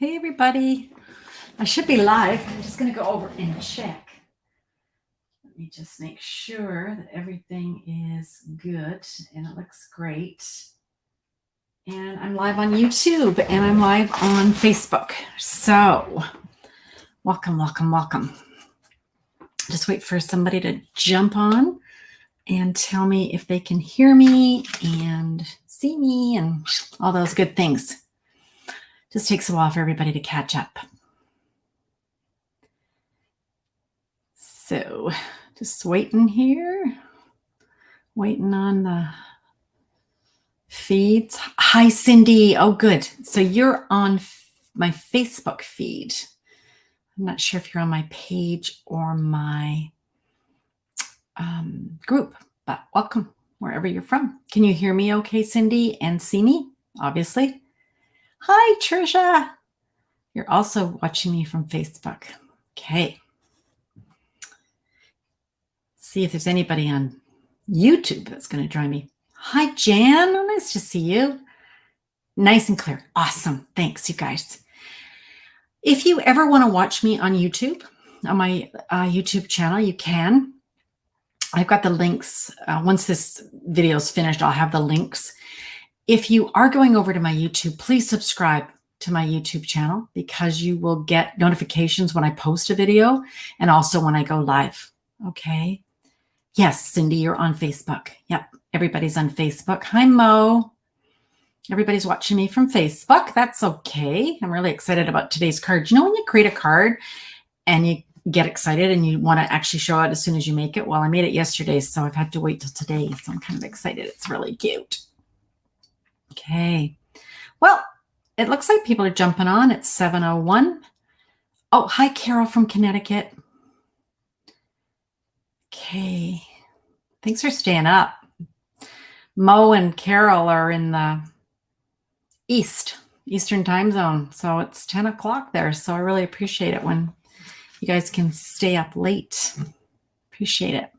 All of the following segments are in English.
Hey everybody, I should be live. I'm just going to go over and check. Let me just make sure that everything is good and it looks great. And I'm live on YouTube and I'm live on Facebook. So welcome. Just wait for somebody to jump on and tell me if they can hear me and see me and all those good things. Just takes a while for everybody to catch up. So just waiting here, waiting on the feeds. Hi, Cindy. Oh, good. So you're on my Facebook feed. I'm not sure if you're on my page or my group, but welcome wherever you're from. Can you hear me okay, Cindy, and see me? Obviously. Hi, Trisha. You're also watching me from Facebook. Okay. See if there's anybody on YouTube that's going to join me. Hi, Jan. Oh, nice to see you. Nice and clear. Awesome. Thanks, you guys. If you ever want to watch me on YouTube, on my YouTube channel, you can. I've got the links. Once this video is finished, I'll have the links. If you are going over to my YouTube, please subscribe to my YouTube channel because you will get notifications when I post a video and also when I go live. Okay. Yes, Cindy, you're on Facebook. Yep, everybody's on Facebook. Hi, Mo. Everybody's watching me from Facebook. That's okay. I'm really excited about today's card. You know when you create a card and you get excited and you want to actually show it as soon as you make it? Well, I made it yesterday, so I've had to wait till today. So I'm kind of excited. It's really cute. Okay. Well, it looks like people are jumping on. It's 7:01. Oh, hi, Carol from Connecticut. Okay. Thanks for staying up. Mo and Carol are in the Eastern time zone. So it's 10 o'clock there. So I really appreciate it when you guys can stay up late. Appreciate it.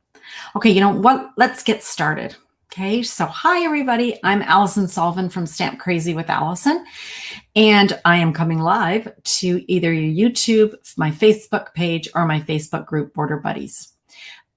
Okay, you know what? Let's get started. Okay, so hi everybody. I'm Allison Sullivan from Stamp Crazy with Allison. And I am coming live to either your YouTube, my Facebook page, or my Facebook group, Border Buddies.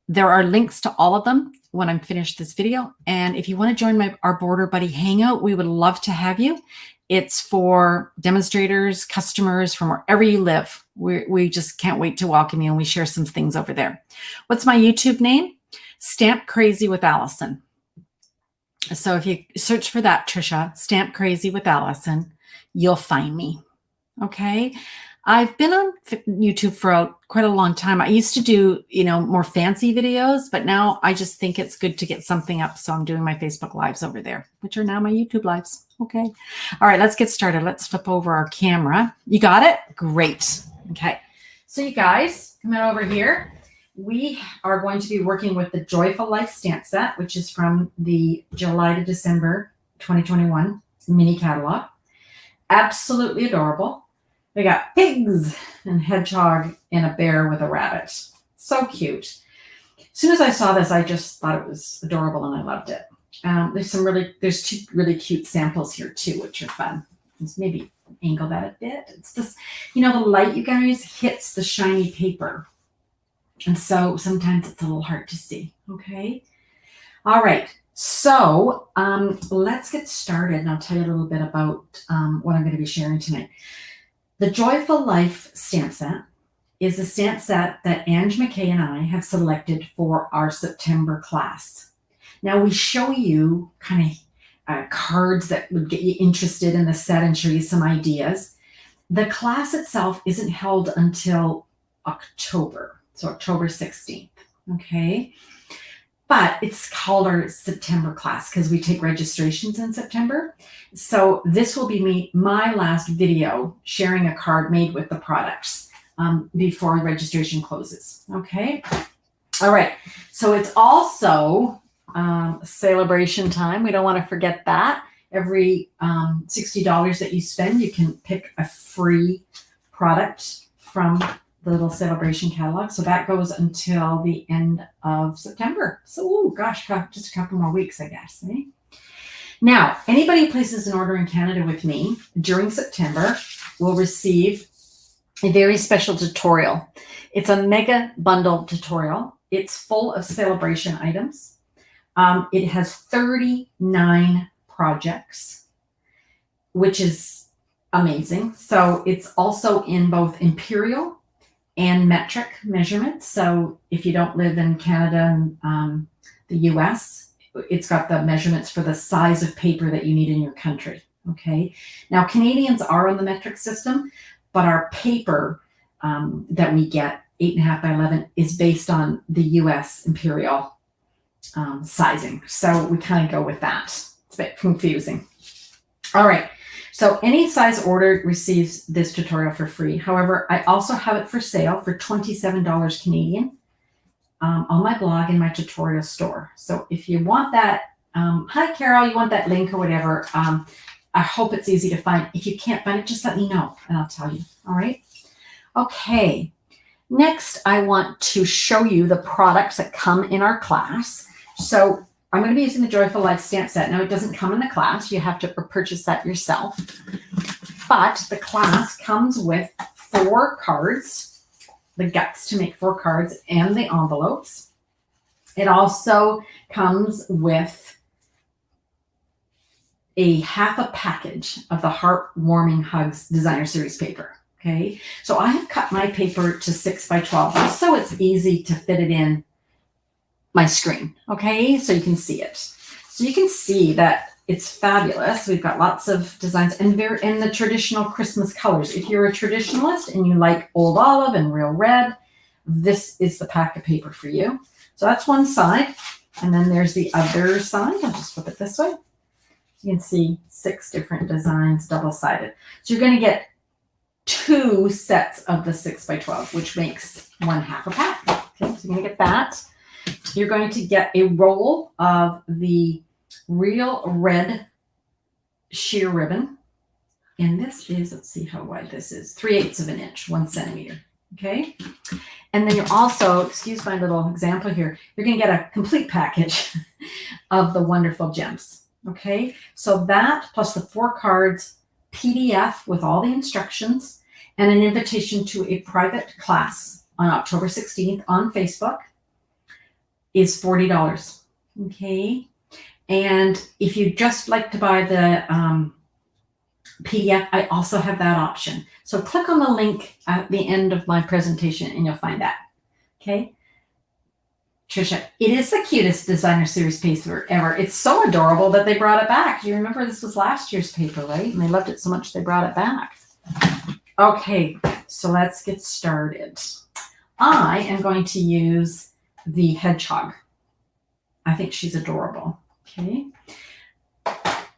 There are links to all of them when I'm finished this video. And if you want to join our Border Buddy Hangout, we would love to have you. It's for demonstrators, customers from wherever you live. We just can't wait to welcome you, and we share some things over there. What's my YouTube name? Stamp Crazy with Allison. So if you search for that, Trisha, Stamp Crazy with Allison, you'll find me. Okay. I've been on YouTube for quite a long time. I used to do, more fancy videos, but now I just think it's good to get something up. So I'm doing my Facebook lives over there, which are now my YouTube lives. Okay. All right, let's get started. Let's flip over our camera. You got it? Great. Okay. So you guys, come on over here. We are going to be working with the Joyful Life stamp set, which is from the July to December 2021 mini catalog. Absolutely adorable. We got pigs and hedgehog and a bear with a rabbit. So cute. As soon as I saw this, I just thought it was adorable and I loved it. There's two really cute samples here too, which are fun. Let's maybe angle that a bit. It's this, the light, you guys, hits the shiny paper. And so sometimes it's a little hard to see. Okay. All right. So let's get started and I'll tell you a little bit about what I'm going to be sharing tonight. The Joyful Life stamp set is a stamp set that Ange McKay and I have selected for our September class. Now we show you kind of cards that would get you interested in the set and show you some ideas. The class itself isn't held until October, so October 16th, okay? But it's called our September class because we take registrations in September. So this will be my last video sharing a card made with the products before registration closes. Okay. All right. So it's also celebration time. We don't want to forget that. Every $60 that you spend, you can pick a free product from the little celebration catalog. So that goes until the end of September. So, gosh, just a couple more weeks, I guess. Eh? Now, anybody who places an order in Canada with me during September will receive a very special tutorial. It's a mega bundle tutorial. It's full of celebration items. It has 39 projects, which is amazing. So it's also in both imperial and metric measurements. So if you don't live in Canada and the US, it's got the measurements for the size of paper that you need in your country. Okay. Now, Canadians are on the metric system, but our paper that we get, 8.5 by 11, is based on the US imperial sizing. So we kind of go with that. It's a bit confusing. All right. So any size order receives this tutorial for free. However, I also have it for sale for $27 Canadian on my blog in my tutorial store. So if you want that, hi Carol, you want that link or whatever, I hope it's easy to find. If you can't find it, just let me know and I'll tell you. All right. Okay. Next, I want to show you the products that come in our class. So I'm going to be using the Joyful Life stamp set. Now, it doesn't come in the class. You have to purchase that yourself. But the class comes with 4 cards, the guts to make 4 cards, and the envelopes. It also comes with a half a package of the Heartwarming Hugs Designer Series paper. Okay, so I have cut my paper to 6 by 12 just so it's easy to fit it in my screen. Okay, so you can see it. So you can see that it's fabulous. We've got lots of designs and they're in the traditional Christmas colors. If you're a traditionalist and you like old olive and real red, this is the pack of paper for you. So that's one side. And then there's the other side. I'll just flip it this way. You can see 6 different designs, double-sided. So you're going to get 2 sets of the 6 by 12, which makes 1/2 a pack. Okay, so you're going to get that. You're going to get a roll of the real red sheer ribbon. And this is, let's see how wide this is, 3/8 of an inch, 1 centimeter. Okay. And then you're also, excuse my little example here, you're going to get a complete package of the wonderful gems. Okay, so that plus the 4 cards, PDF with all the instructions, and an invitation to a private class on October 16th on Facebook is $40. Okay, and if you just like to buy the PDF, I also have that option. So click on the link at the end of my presentation and you'll find that. Okay. Trisha, it is the cutest designer series paper ever. It's so adorable that they brought it back. You remember this was last year's paper, right? And they loved it so much they brought it back. Okay, so let's get started. I am going to use the Hedgehog. I think she's adorable. Okay.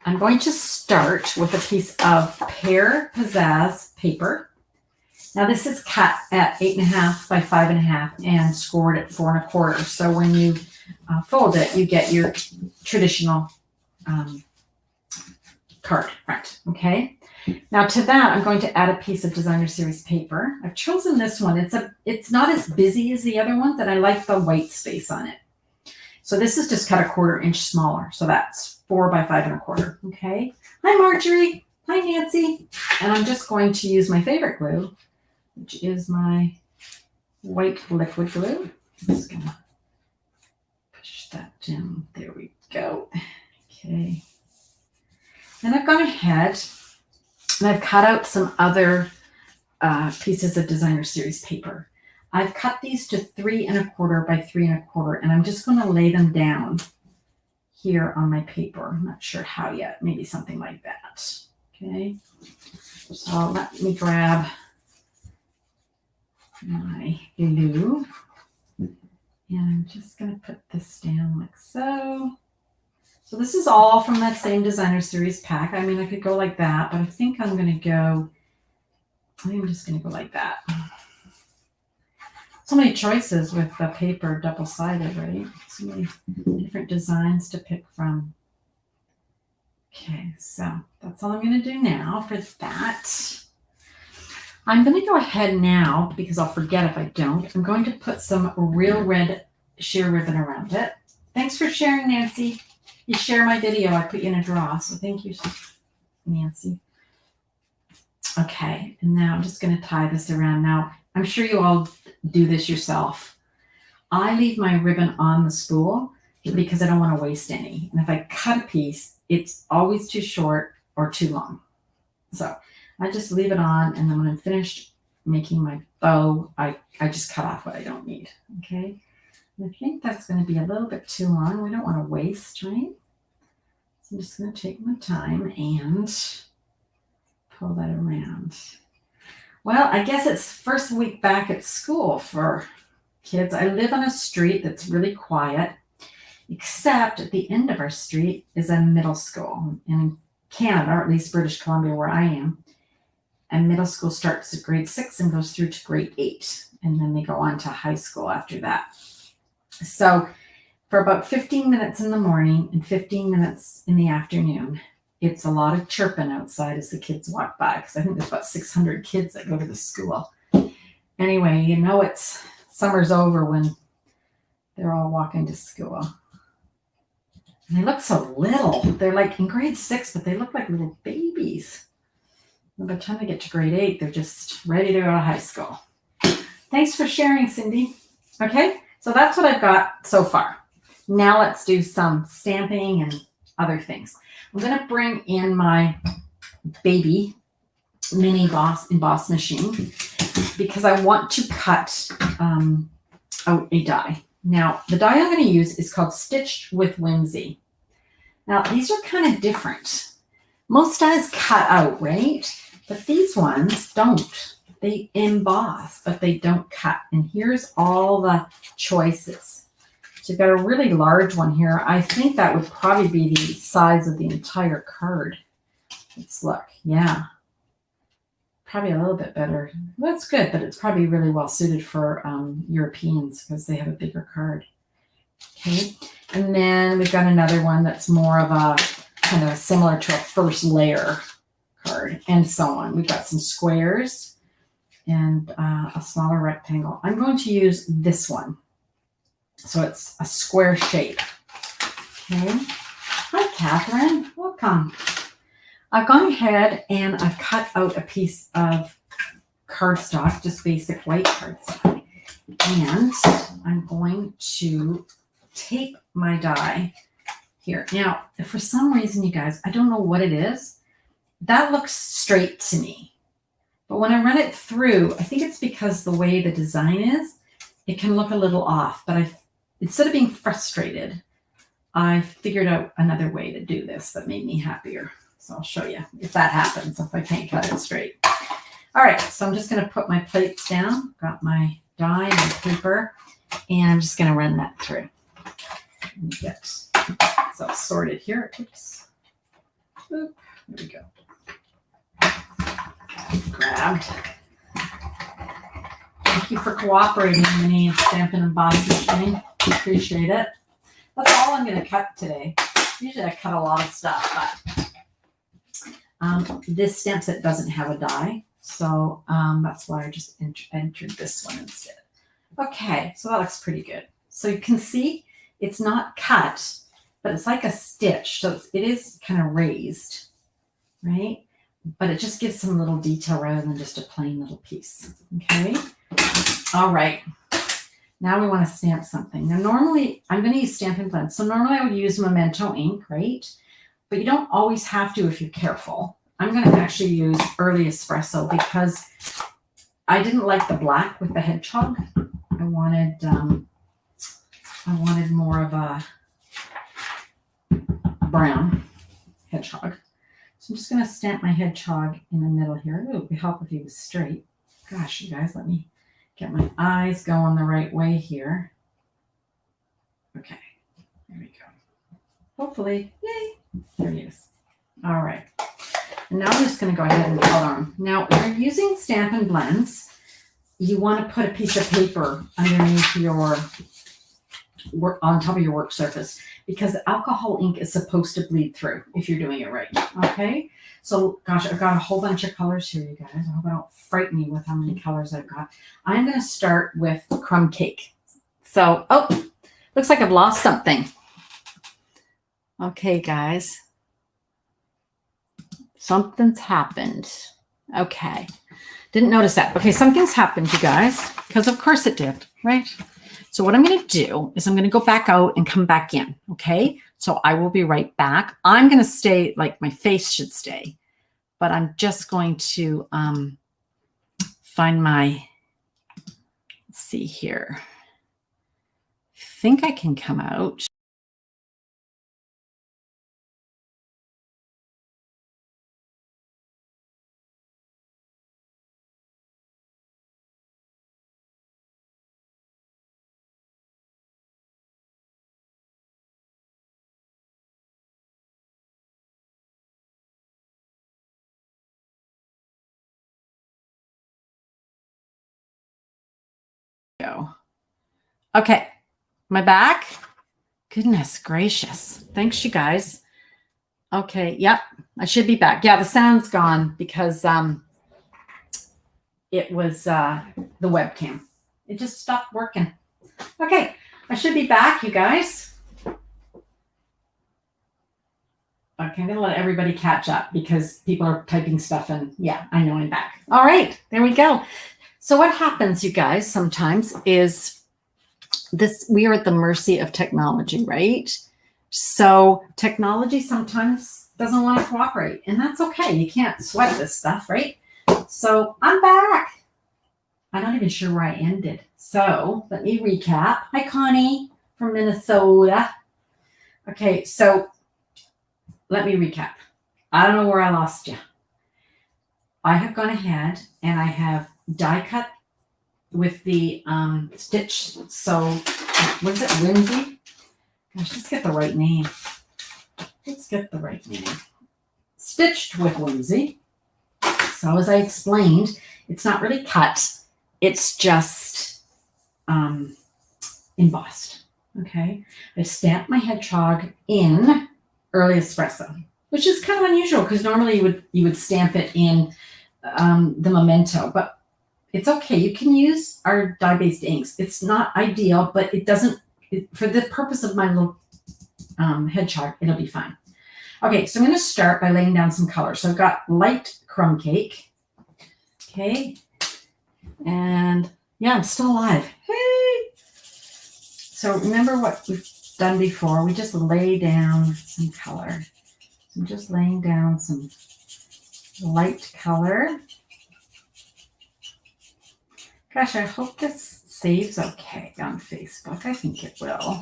I'm going to start with a piece of Pear Pizzazz paper. Now this is cut at 8.5 by 5.5 and scored at 4 1/4. So when you fold it, you get your traditional card front. Okay. Now to that, I'm going to add a piece of designer series paper. I've chosen this one. It's not as busy as the other ones, and I like the white space on it. So this is just cut a 1/4 inch smaller. So that's 4 by 5 1/4. Okay. Hi Marjorie. Hi Nancy. And I'm just going to use my favorite glue, which is my white liquid glue. I'm just gonna push that down. There we go. Okay. And I've gone ahead and I've cut out some other pieces of designer series paper. I've cut these to 3 1/4 by 3 1/4, and I'm just going to lay them down here on my paper. I'm not sure how yet. Maybe something like that. Okay. So let me grab my glue, and I'm just going to put this down like so. So this is all from that same designer series pack. I mean, I could go like that, but I think I'm just going to go like that. So many choices with the paper double-sided, right? So many different designs to pick from. Okay, so that's all I'm going to do now for that. I'm going to go ahead now, because I'll forget if I don't. I'm going to put some real red sheer ribbon around it. Thanks for sharing, Nancy. You share my video, I put you in a draw, so thank you, Nancy. Okay, and now I'm just going to tie this around. Now, I'm sure you all do this yourself. I leave my ribbon on the spool because I don't want to waste any. And if I cut a piece, it's always too short or too long. So I just leave it on, and then when I'm finished making my bow, I just cut off what I don't need. Okay, and I think that's going to be a little bit too long. We don't want to waste, right? So I'm just going to take my time and pull that around. Well, I guess it's first week back at school for kids. I live on a street that's really quiet, except at the end of our street is a middle school. And in Canada, or at least British Columbia where I am, and middle school starts at grade 6 and goes through to grade 8. And then they go on to high school after that. So for about 15 minutes in the morning and 15 minutes in the afternoon, it's a lot of chirping outside as the kids walk by, because I think there's about 600 kids that go to the school. Anyway, you know it's summer's over when they're all walking to school. And they look so little. They're like in grade 6, but they look like little babies. And by the time they get to grade 8, they're just ready to go to high school. Thanks for sharing, Cindy. Okay, so that's what I've got so far. Now let's do some stamping and other things. I'm going to bring in my baby mini emboss machine because I want to cut out a die. Now, the die I'm going to use is called Stitched with Whimsy. Now, these are kind of different. Most dies cut out, right? But these ones don't. They emboss, but they don't cut. And here's all the choices. So you've got a really large one here. I think that would probably be the size of the entire card. Let's look. Yeah. Probably a little bit better. That's good, but it's probably really well suited for Europeans because they have a bigger card. Okay. And then we've got another one that's more of a kind of similar to a first layer card, and so on. We've got some squares and a smaller rectangle. I'm going to use this one. So it's a square shape. Okay. Hi, Catherine. Welcome. I've gone ahead and I've cut out a piece of cardstock, just basic white cardstock. And I'm going to tape my die here. Now, if for some reason, you guys, I don't know what it is, that looks straight to me. But when I run it through, I think it's because the way the design is, it can look a little off. But instead of being frustrated, I figured out another way to do this that made me happier. So I'll show you if that happens, if I can't cut it straight. All right, so I'm just going to put my plates down. Got my die and my paper, and I'm just going to run that through. Get so sorted here. Oops. Oop. There we go. Grabbed. Thank you for cooperating, Minnie and Stampin' and Emboss Machine. Appreciate it. That's all I'm going to cut today. Usually I cut a lot of stuff, but this stamp set doesn't have a die, so that's why I just entered this one instead. Okay, so that looks pretty good. So you can see it's not cut, but it's like a stitch, so it is kind of raised, right? But it just gives some little detail rather than just a plain little piece. Okay. All right. Now we want to stamp something. Now, normally I'm going to use Stampin' Blend. So normally I would use Memento ink, right? But you don't always have to if you're careful. I'm going to actually use Early Espresso because I didn't like the black with the hedgehog. I wanted more of a brown hedgehog. So I'm just going to stamp my hedgehog in the middle here. It would help if he was straight. Gosh, you guys, let me get my eyes going the right way here. Okay, there we go. Hopefully, yay, there he is. All right. And now I'm just going to go ahead and color him. Now, if you're using Stampin' Blends, you want to put a piece of paper underneath your work, on top of your work surface, because alcohol ink is supposed to bleed through if you're doing it right. Okay. So, gosh, I've got a whole bunch of colors here, you guys. I hope I don't frighten you with how many colors I've got. I'm going to start with Crumb Cake. So, oh, looks like I've lost something. Okay, guys. Something's happened. Okay. Didn't notice that. Okay, something's happened, you guys, because of course it did, right? So what I'm going to do is I'm going to go back out and come back in, okay? So I will be right back. I'm going to stay, like my face should stay, but I'm just going to find my, let's see here. I think I can come out. Go. Okay, am I back? Goodness gracious. Thanks, you guys. Okay, yep, I should be back. Yeah, the sound's gone because it was the webcam. It just stopped working. Okay, I should be back, you guys. Okay, I'm going to let everybody catch up because people are typing stuff and yeah, I know I'm back. All right, there we go. So what happens, you guys, sometimes is this, we are at the mercy of technology, right? So technology sometimes doesn't want to cooperate, and that's okay. You can't sweat this stuff, right? So I'm back. I'm not even sure where I ended. So let me recap. Hi, Connie from Minnesota. Okay, so let me recap. I don't know where I lost you. I have gone ahead and I have die cut with the stitch. So what is it, Whimsy? Gosh, let's get the right name. Let's get the right name. Stitched with Whimsy. So as I explained, it's not really cut. It's just embossed. Okay. I've stamped my hedgehog in early espresso, which is kind of unusual because normally you would stamp it in the memento, but it's okay. You can use our dye-based inks. It's not ideal, but it doesn't, for the purpose of my little hedgehog, it'll be fine. Okay, so I'm going to start by laying down some color. So I've got light crumb cake. Okay. And yeah, I'm still alive. Hey! So remember what we've done before. We just lay down some color. So I'm just laying down some light color. Gosh, I hope this saves okay on Facebook. I think it will.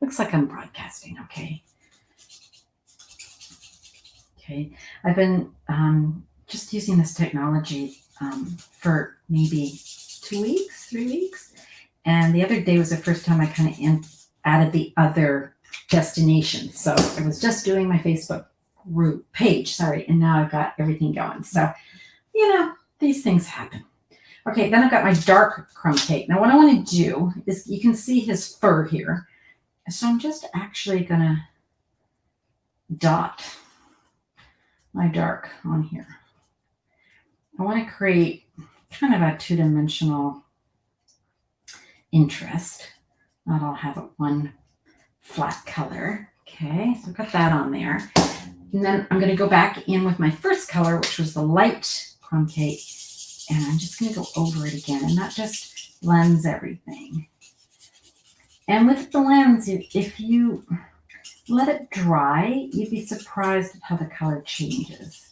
Looks like I'm broadcasting okay. Okay, I've been just using this technology for maybe 2 weeks, 3 weeks. And the other day was the first time I kind of added the other destination. So I was just doing my Facebook group page, and now I've got everything going. So, these things happen. Okay, then I've got my dark crumb cake. Now what I want to do is, you can see his fur here. So I'm just actually going to dot my dark on here. I want to create kind of a two-dimensional interest. Not all have one flat color. Okay, so I've got that on there. And then I'm going to go back in with my first color, which was the light crumb cake. And I'm just going to go over it again. And that just blends everything. And with the lens, if you let it dry, you'd be surprised at how the color changes.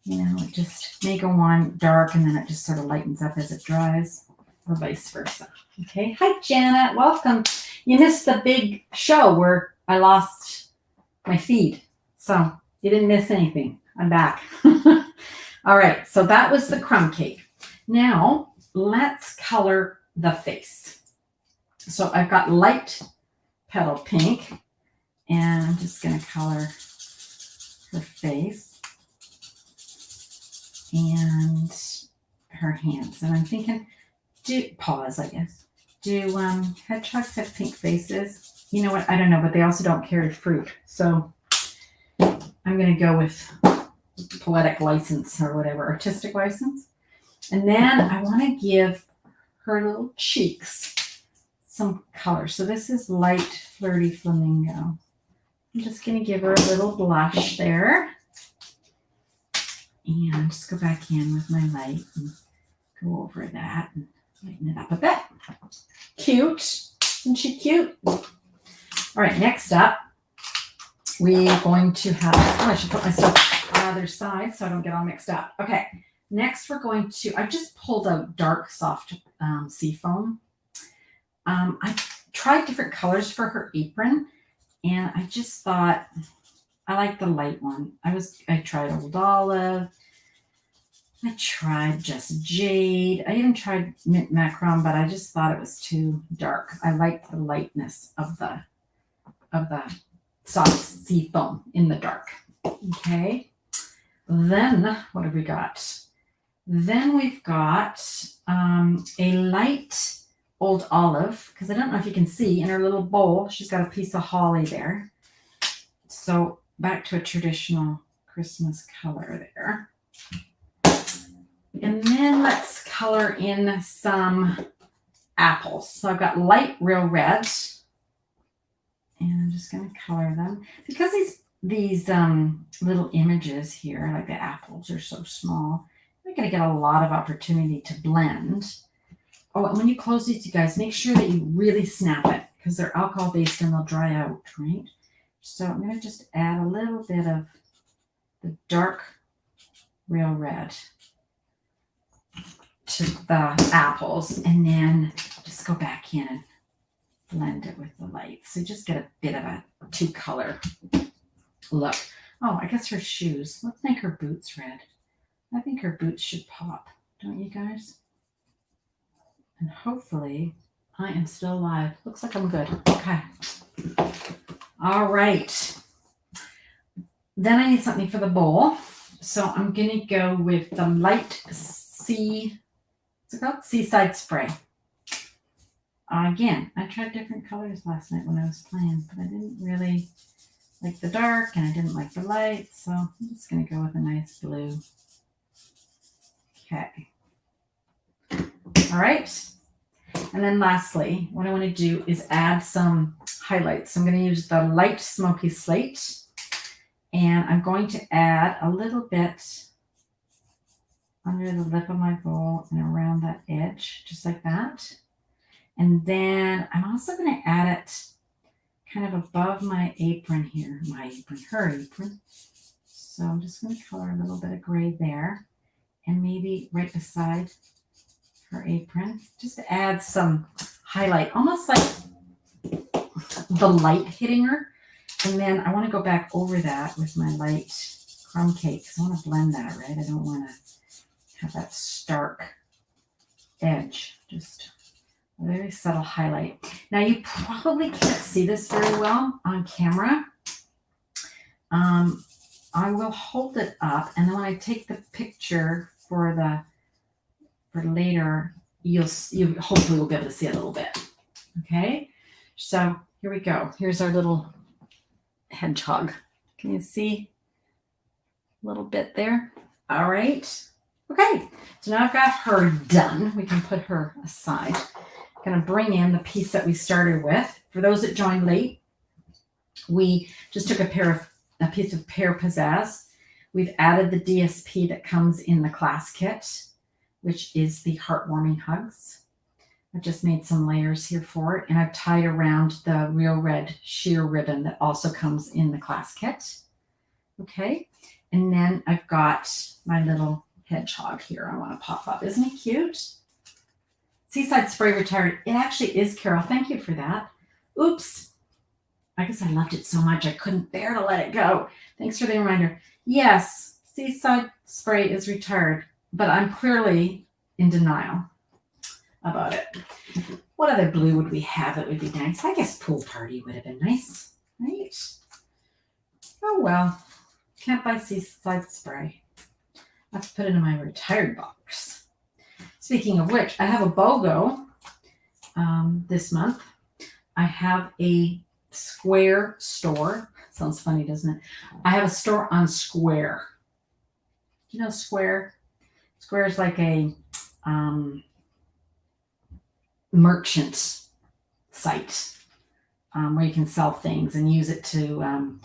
It just may go on dark and then it just sort of lightens up as it dries, or vice versa. Okay. Hi, Janet. Welcome. You missed the big show where I lost my feed. So you didn't miss anything. I'm back. All right. So that was the crumb cake. Now let's color the face. So I've got light petal pink, and I'm just going to color her face and her hands. And I'm thinking, paws, I guess. Do hedgehogs have pink faces? You know what? I don't know, but they also don't carry fruit. So I'm going to go with poetic license or whatever, artistic license. And then I want to give her little cheeks some color. So this is light flirty flamingo. I'm just going to give her a little blush there. And just go back in with my light and go over that and lighten it up a bit. Cute. Isn't she cute? All right, next up, we're going to have, I should put my stuff on the other side so I don't get all mixed up. Okay, next we're going to, I just pulled out dark soft sea foam. I tried different colors for her apron, and I just thought I like the light one. I tried Old Olive. I tried Just Jade. I even tried Mint Macron, but I just thought it was too dark. I liked the lightness of the soft sea foam in the dark. Okay. Then what have we got? Then we've got a light Old Olive, because I don't know if you can see in her little bowl, she's got a piece of holly there. So back to a traditional Christmas color there. And then let's color in some apples. So I've got light real red, and I'm just going to color them because these little images here, like the apples, are so small. You're going to get a lot of opportunity to blend. Oh, and when you close these, you guys, make sure that you really snap it because they're alcohol based and they'll dry out, right? So I'm going to just add a little bit of the dark real red to the apples, and then just go back in and blend it with the light. So just get a bit of a two-color look. Oh, I guess her shoes. Let's make her boots red. I think her boots should pop, don't you guys? And hopefully I am still alive. Looks like I'm good. Okay. All right. Then I need something for the bowl. So I'm going to go with the light what's it called? Seaside Spray. Again, I tried different colors last night when I was playing, but I didn't really like the dark and I didn't like the light. So I'm just going to go with a nice blue. Okay. All right. And then lastly, what I want to do is add some highlights. So I'm going to use the light smoky slate, and I'm going to add a little bit under the lip of my bowl and around that edge, just like that. And then I'm also going to add it kind of above my apron here, her apron. So I'm just going to color a little bit of gray there and maybe right beside her apron, just to add some highlight, almost like the light hitting her. And then I want to go back over that with my light crumb cake because I want to blend that, right? I don't want to have that stark edge, just a very subtle highlight. Now you probably can't see this very well on camera. I will hold it up, and then when I take the picture for later, you hopefully will be able to see it a little bit. Okay, so here we go. Here's our little hedgehog. Can you see a little bit there? All right. Okay, so now I've got her done. We can put her aside. I'm going to bring in the piece that we started with. For those that joined late, we just took a piece of pear pizzazz. We've added the DSP that comes in the class kit, which is the Heartwarming Hugs. I've just made some layers here for it, and I've tied around the real red sheer ribbon that also comes in the class kit. Okay, and then I've got my little hedgehog here I want to pop up. Isn't he cute? Seaside Spray retired. It actually is, Carol. Thank you for that. Oops. I guess I loved it so much I couldn't bear to let it go. Thanks for the reminder. Yes, Seaside Spray is retired, but I'm clearly in denial about it. What other blue would we have that would be nice? I guess Pool Party would have been nice, right? Oh well, can't buy Seaside Spray. I have to put it in my retired box. Speaking of which, I have a BOGO this month. I have a Square store. Sounds funny, doesn't it? I have a store on Square. Do you know Square? Square is like a merchant site where you can sell things and use it to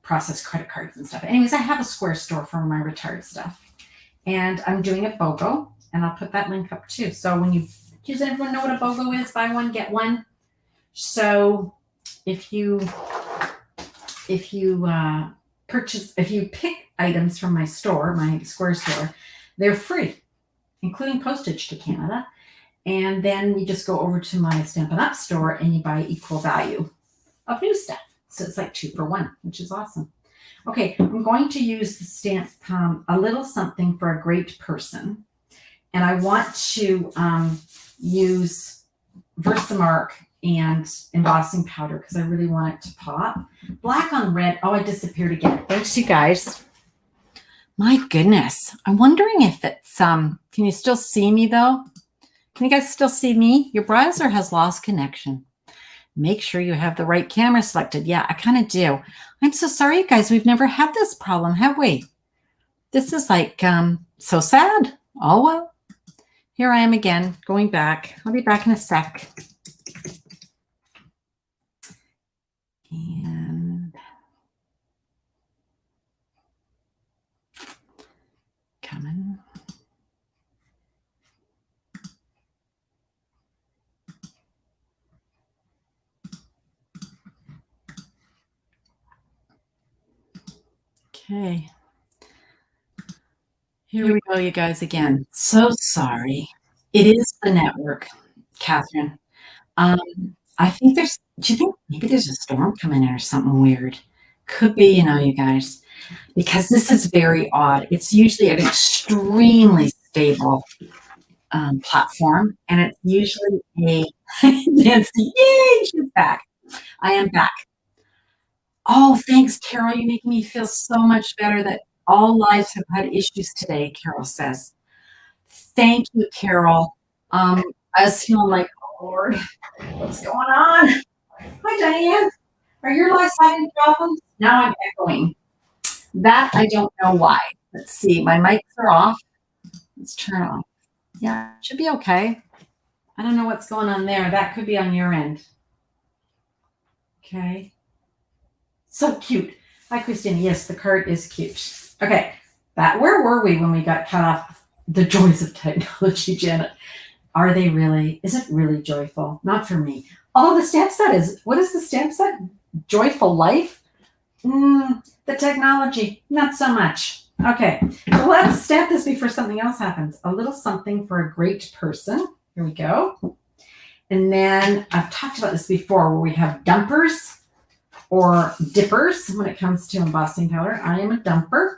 process credit cards and stuff. Anyways, I have a Square store for my retired stuff. And I'm doing a BOGO, and I'll put that link up too. So when you, does everyone know what a BOGO is? Buy one, get one. So if you purchase, if you pick items from my store, my Square store, they're free, including postage to Canada. And then you just go over to my Stampin' Up! Store and you buy equal value of new stuff. So it's like 2 for 1, which is awesome. Okay, I'm going to use the stamp a little something for a great person. And I want to use Versamark and embossing powder because I really want it to pop. Black on red. Oh, I disappeared again. Thanks, you guys. My goodness. I'm wondering if it's, can you still see me though? Can you guys still see me? Your browser has lost connection. Make sure you have the right camera selected. Yeah, I kind of do. I'm so sorry, you guys. We've never had this problem, have we? This is like so sad. Oh, well. Here I am again, going back. I'll be back in a sec. And coming. Okay. Here we go, you guys, again. So sorry. It is the network, Catherine. I think do you think maybe there's a storm coming in or something weird? Could be, you guys, because this is very odd. It's usually an extremely stable platform, and it's usually a Nancy, yay, she's back. I am back. Oh, thanks, Carol. You make me feel so much better that all lives have had issues today, Carol says. Thank you, Carol. I was feeling like, oh, Lord, what's going on? Hi, Diane. Are your lights having problems? Now I'm echoing. That I don't know why. Let's see. My mics are off. Let's turn it off. Yeah, it should be okay. I don't know what's going on there. That could be on your end. Okay. So cute. Hi, Christine. Yes, the card is cute. Okay. Where were we when we got cut off? The joys of technology, Janet. Are they really? Is it really joyful? Not for me. Although the stamp set is, what is the stamp set? Joyful life? The technology, not so much. Okay, so let's stamp this before something else happens. A little something for a great person. Here we go. And then I've talked about this before where we have dumpers or dippers when it comes to embossing powder. I am a dumper,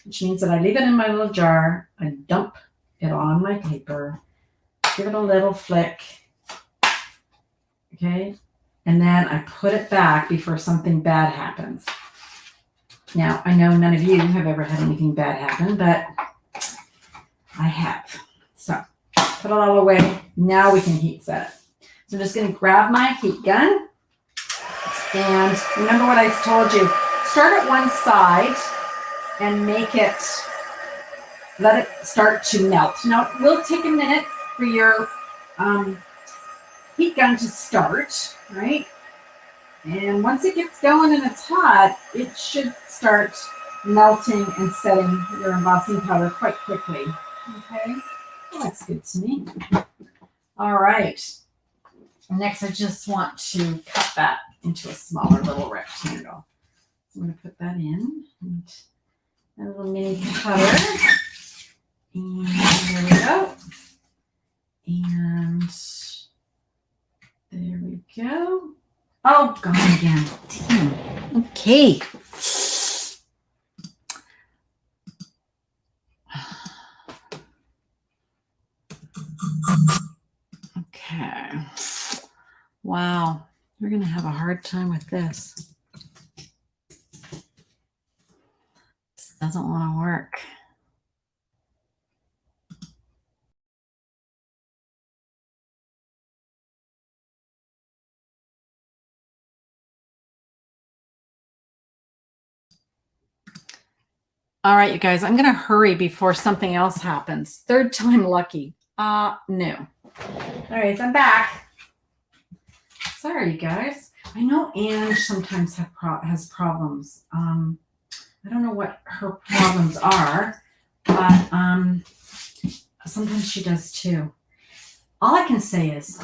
which means that I leave it in my little jar. I dump it on my paper, give it a little flick. Okay, and then I put it back before something bad happens. Now, I know none of you have ever had anything bad happen, but I have. So, put it all away. Now we can heat set it. So I'm just going to grab my heat gun. And remember what I told you. Start at one side and let it start to melt. Now, it will take a minute for your heat gun to start, right? And once it gets going and it's hot, it should start melting and setting your embossing powder quite quickly. Okay, well, that's good to me. All right. Next, I just want to cut that into a smaller little rectangle. So I'm going to put that in and a little mini cutter. And there we go. And there we go. Oh, gone again. Damn. Okay. Okay. Wow. We're going to have a hard time with this. This doesn't want to work. All right, you guys, I'm going to hurry before something else happens. Third time lucky. No. All right, I'm back. Sorry, you guys. I know Ange sometimes has problems. I don't know what her problems are, but sometimes she does too. All I can say is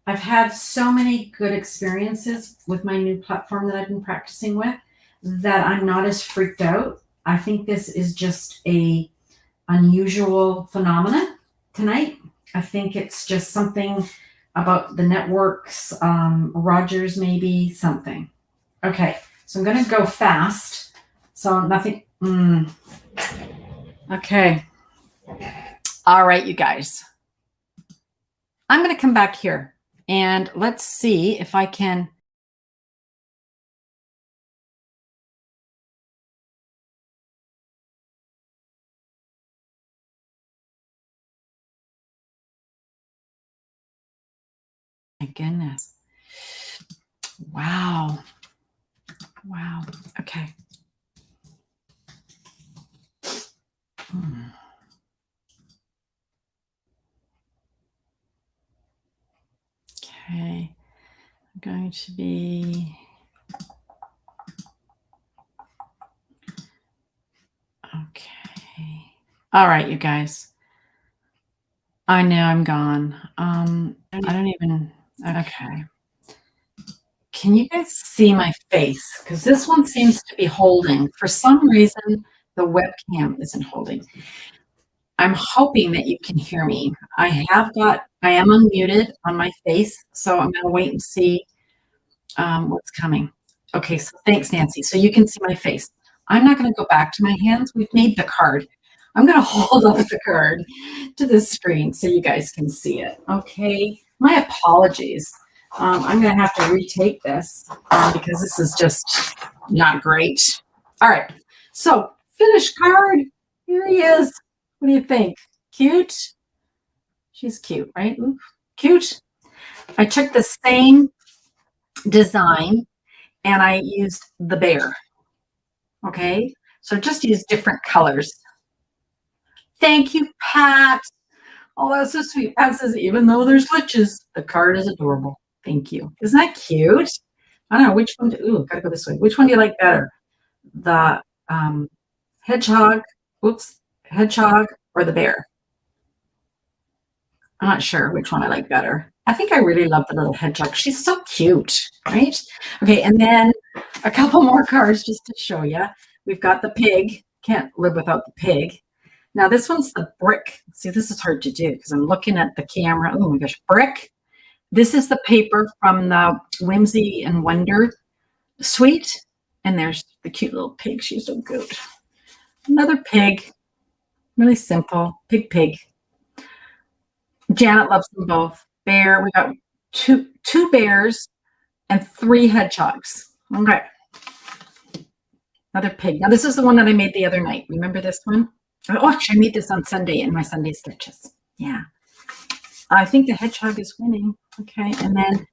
I've had so many good experiences with my new platform that I've been practicing with that I'm not as freaked out. I think this is just a unusual phenomenon tonight. I think it's just something about the networks, Rogers, maybe something. Okay, so I'm going to go fast. So nothing. Okay. All right, you guys. I'm going to come back here and let's see if I can. My goodness. Wow. Wow. Okay. Okay. I'm going to be. Okay. All right, you guys. I know I'm gone. I don't even. Okay. Can you guys see my face? Because this one seems to be holding. For some reason, the webcam isn't holding. I'm hoping that you can hear me. I am unmuted on my face, so I'm going to wait and see what's coming. Okay, so thanks, Nancy. So you can see my face. I'm not going to go back to my hands. We've made the card. I'm going to hold up the card to the screen so you guys can see it. Okay, my apologies. I'm going to have to retake this because this is just not great. All right, so finished card. Here he is. What do you think? Cute? She's cute, right? Ooh, cute. I took the same design and I used the bear. Okay, so just use different colors. Thank you, Pat. Oh, that's so sweet. Pat says, even though there's glitches, the card is adorable. Thank you. Isn't that cute? I don't know which one. Gotta go this way. Which one do you like better? The hedgehog, hedgehog or the bear? I'm not sure which one I like better. I think I really love the little hedgehog. She's so cute, right? Okay, and then a couple more cards just to show you. We've got the pig. Can't live without the pig. Now this one's the brick. See, this is hard to do because I'm looking at the camera. Oh my gosh, brick. This is the paper from the Whimsy and Wonder suite. And there's the cute little pig. She's so cute. Another pig. Really simple. Pig. Janet loves them both. Bear. We got two bears and 3 hedgehogs. Okay. Another pig. Now this is the one that I made the other night. Remember this one? Oh, actually, I made this on Sunday in my Sunday sketches. Yeah. I think the hedgehog is winning. Okay. And then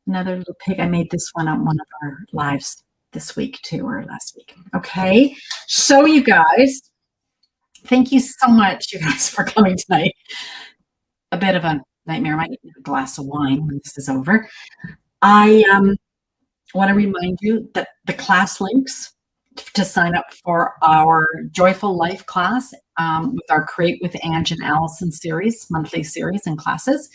another little pig. I made this one on one of our lives this week too, or last week. Okay. So you guys, thank you so much, you guys, for coming tonight. A bit of a nightmare. I might need a glass of wine when this is over. I want to remind you that the class links to sign up for our Joyful Life class with our Create with Ange and Allison series, monthly series and classes,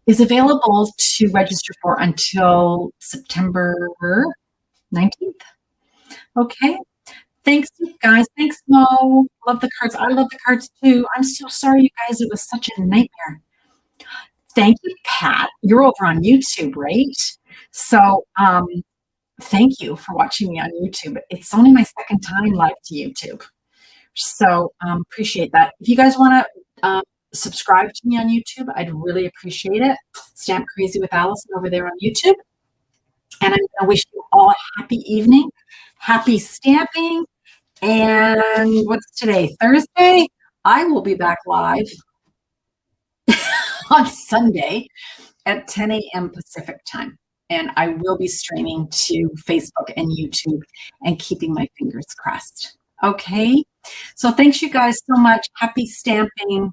is available to register for until September 19th. Okay. Thanks, you guys. Thanks, Mo. Love the cards. I love the cards too. I'm so sorry, you guys. It was such a nightmare. Thank you, Pat. You're over on YouTube, right? So, thank you for watching me on YouTube. It's only my second time live to YouTube. So appreciate that. If you guys want to subscribe to me on YouTube, I'd really appreciate it. Stamp Crazy with Allison over there on YouTube. And I'm going to wish you all a happy evening, happy stamping. And what's today? Thursday? I will be back live on Sunday at 10 a.m. Pacific time. And I will be streaming to Facebook and YouTube and keeping my fingers crossed. Okay. So thanks you guys so much. Happy stamping.